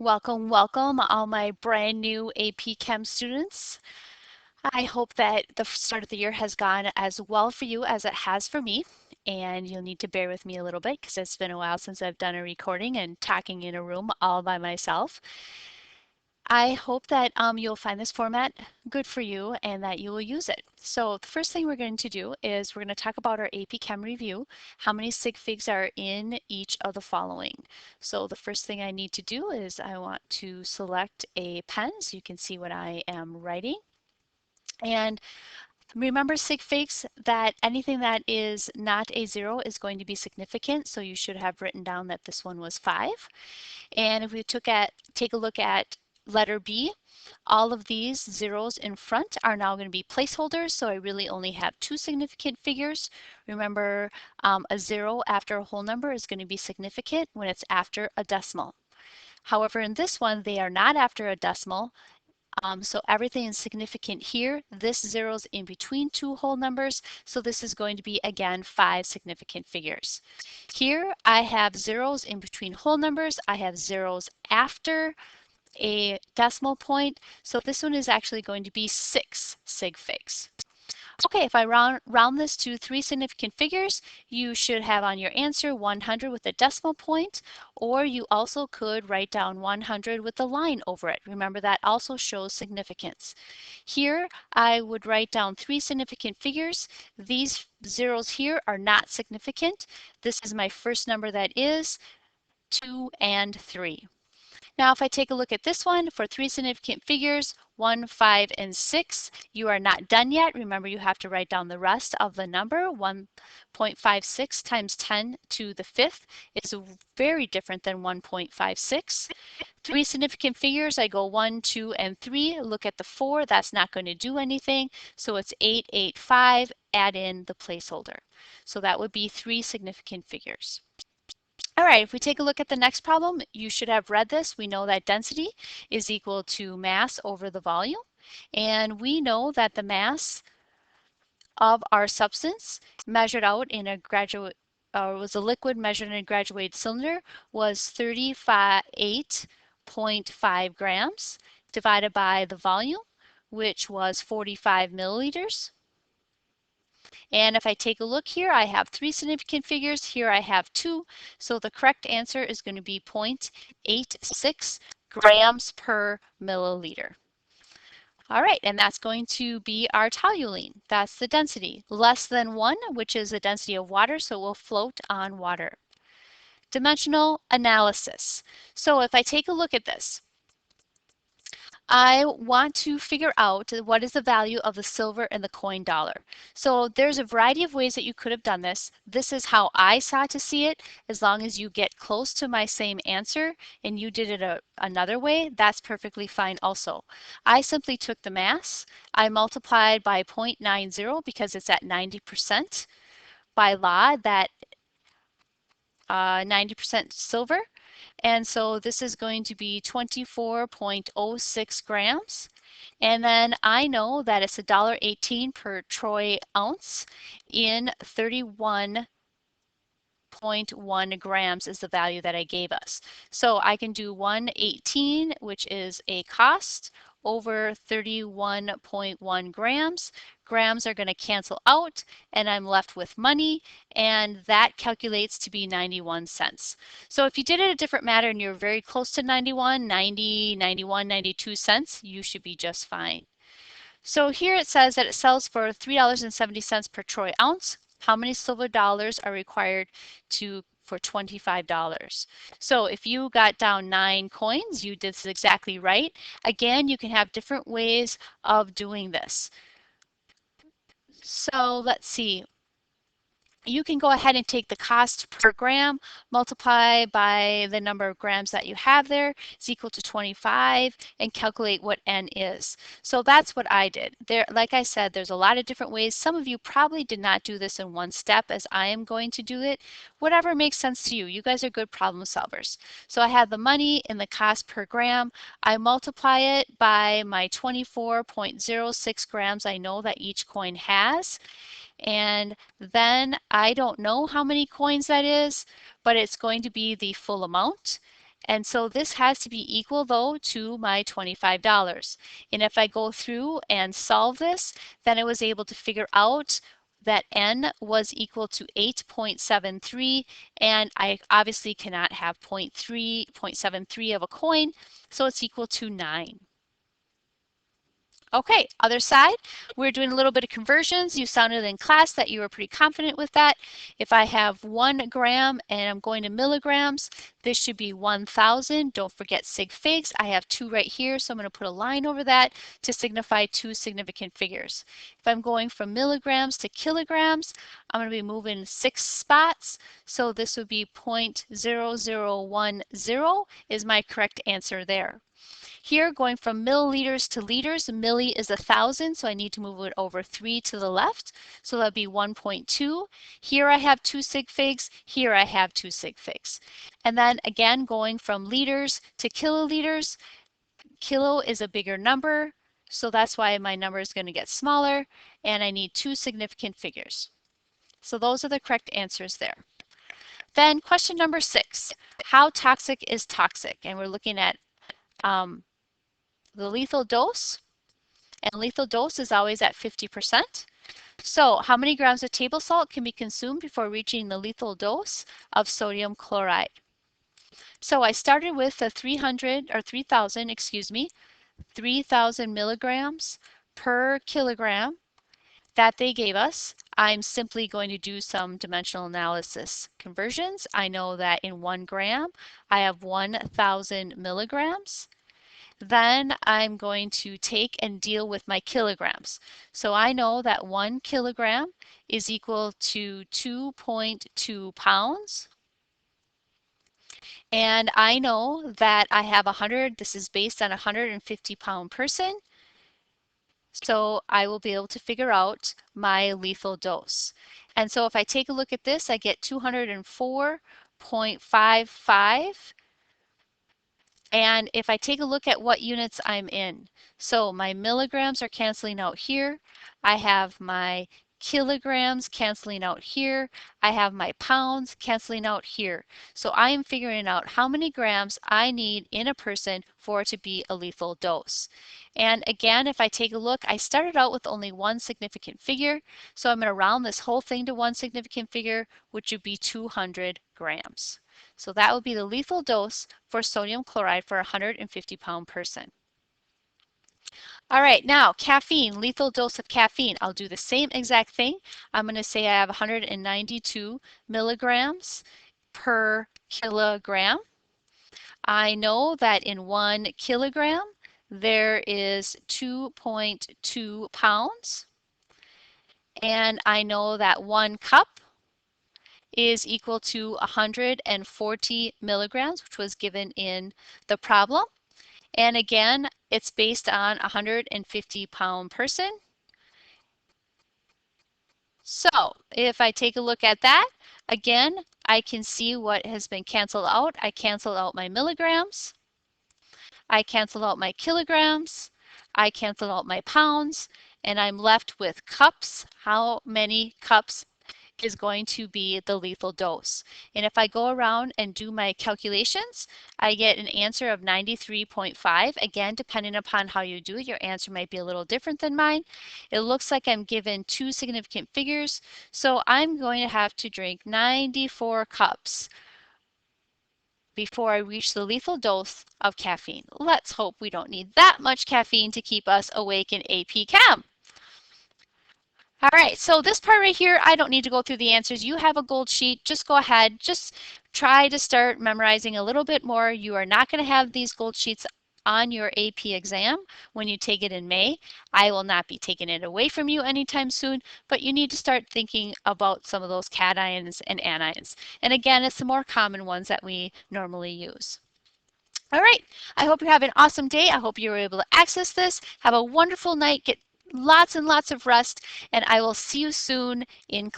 Welcome, welcome, all my brand new AP Chem students. I hope that the start of the year has gone as well for you as it has for me. And you'll need to bear with me a little bit because it's been a while since I've done a recording and talking in a room all by myself. I hope that you'll find this format good for you and that you will use it. So the first thing we're going to do is we're going to talk about our AP Chem review, how many sig figs are in each of the following. So the first thing I need to do is I want to select a pen so you can see what I am writing. And remember sig figs that anything that is not a 0 is going to be significant, so you should have written down that this one was 5. And if we take a look at letter B, all of these zeros in front are now going to be placeholders, so I really only have 2 significant figures. Remember, a 0 after a whole number is going to be significant when it's after a decimal. However, in this one, they are not after a decimal, so everything is significant here. This zero is in between 2 whole numbers, so this is going to be, again, 5 significant figures. Here, I have zeros in between whole numbers. I have zeros after a decimal point, so this one is actually going to be 6 sig figs. Okay, if I round this to 3 significant figures, you should have on your answer 100 with a decimal point, or you also could write down 100 with a line over it. Remember, that also shows significance. Here, I would write down 3 significant figures. These zeros here are not significant. This is my first number that is 2 and 3. Now, if I take a look at this one for 3 significant figures, 1, 5, and 6, you are not done yet. Remember, you have to write down the rest of the number. 1.56 times 10 to the 5th is very different than 1.56. 3 significant figures, I go 1, 2, and 3. Look at the 4, that's not going to do anything. So it's 8, 8, 5, add in the placeholder. So that would be 3 significant figures. All right, if we take a look at the next problem, you should have read this. We know that density is equal to mass over the volume. And we know that the mass of our substance measured out in a was a liquid measured in a graduated cylinder was 38.5 grams divided by the volume, which was 45 milliliters. And if I take a look here, I have 3 significant figures. Here I have 2. So the correct answer is going to be 0.86 grams per milliliter. All right, and that's going to be our toluene. That's the density. Less than 1, which is the density of water, so it will float on water. Dimensional analysis. So if I take a look at this, I want to figure out what is the value of the silver and the coin dollar. So there's a variety of ways that you could have done this. This is how I saw to see it. As long as you get close to my same answer and you did it another way, that's perfectly fine also. I simply took the mass. I multiplied by 0.90 because it's at 90%. By law, that 90% silver. And so this is going to be 24.06 grams. And then I know that it's $1.18 per troy ounce in 31.1 grams is the value that I gave us. So I can do 118, which is a cost, over 31.1 grams. Grams are going to cancel out and I'm left with money, and that calculates to be 91 cents. So if you did it a different manner and you're very close to 91, 90, 91, 92 cents, you should be just fine. So here it says that it sells for $3.70 per troy ounce. How many silver dollars are required for $25? So if you got down 9 coins, you did this exactly right. Again, you can have different ways of doing this. So let's see. You can go ahead and take the cost per gram, multiply by the number of grams that you have there, is equal to 25, and calculate what N is. So that's what I did. There, like I said, there's a lot of different ways. Some of you probably did not do this in one step as I am going to do it. Whatever makes sense to you. You guys are good problem solvers. So I have the money and the cost per gram. I multiply it by my 24.06 grams I know that each coin has. And then I don't know how many coins that is, but it's going to be the full amount. And so this has to be equal though to my $25. And if I go through and solve this, then I was able to figure out that n was equal to 8.73, and I obviously cannot have 0.73 of a coin, so it's equal to 9. Okay, other side, we're doing a little bit of conversions. You sounded in class that you were pretty confident with that. If I have 1 gram and I'm going to milligrams, this should be 1,000. Don't forget sig figs. I have 2 right here, so I'm going to put a line over that to signify 2 significant figures. If I'm going from milligrams to kilograms, I'm going to be moving 6 spots, so this would be 0.0010 is my correct answer there. Here, going from milliliters to liters, milli is 1,000, so I need to move it over 3 to the left. So that'd be 1.2. Here I have 2 sig figs. Here I have 2 sig figs. And then again, going from liters to kiloliters, kilo is a bigger number, so that's why my number is going to get smaller, and I need 2 significant figures. So those are the correct answers there. Then question number 6, how toxic is toxic? And we're looking at the lethal dose, and lethal dose is always at 50%. So how many grams of table salt can be consumed before reaching the lethal dose of sodium chloride? So I started with a 3,000, 3,000 milligrams per kilogram that they gave us. I'm simply going to do some dimensional analysis conversions. I know that in 1 gram, I have 1,000 milligrams. Then I'm going to take and deal with my kilograms. So I know that 1 kilogram is equal to 2.2 pounds. And I know that I have 100, this is based on a 150-pound person. So I will be able to figure out my lethal dose. And so if I take a look at this, I get 204.55. And if I take a look at what units I'm in, so my milligrams are canceling out here. I have my kilograms canceling out here. I have my pounds canceling out here. So I am figuring out how many grams I need in a person for it to be a lethal dose. And again, if I take a look, I started out with only 1 significant figure. So I'm going to round this whole thing to 1 significant figure, which would be 200 grams. So that would be the lethal dose for sodium chloride for a 150-pound person. All right, now caffeine, lethal dose of caffeine. I'll do the same exact thing. I'm going to say I have 192 milligrams per kilogram. I know that in 1 kilogram, there is 2.2 pounds. And I know that 1 cup is equal to 140 milligrams, which was given in the problem. And again, it's based on a 150-pound person. So if I take a look at that, again, I can see what has been canceled out. I canceled out my milligrams. I canceled out my kilograms. I canceled out my pounds. And I'm left with cups. How many cups is going to be the lethal dose. And if I go around and do my calculations, I get an answer of 93.5. Again, depending upon how you do it, your answer might be a little different than mine. It looks like I'm given 2 significant figures, so I'm going to have to drink 94 cups before I reach the lethal dose of caffeine. Let's hope we don't need that much caffeine to keep us awake in AP Chem. All right, so this part right here, I don't need to go through the answers. You have a gold sheet. Just go ahead. Just try to start memorizing a little bit more. You are not going to have these gold sheets on your AP exam when you take it in May. I will not be taking it away from you anytime soon, but you need to start thinking about some of those cations and anions. And again, it's the more common ones that we normally use. All right, I hope you have an awesome day. I hope you were able to access this. Have a wonderful night. Get lots and lots of rest, and I will see you soon in class.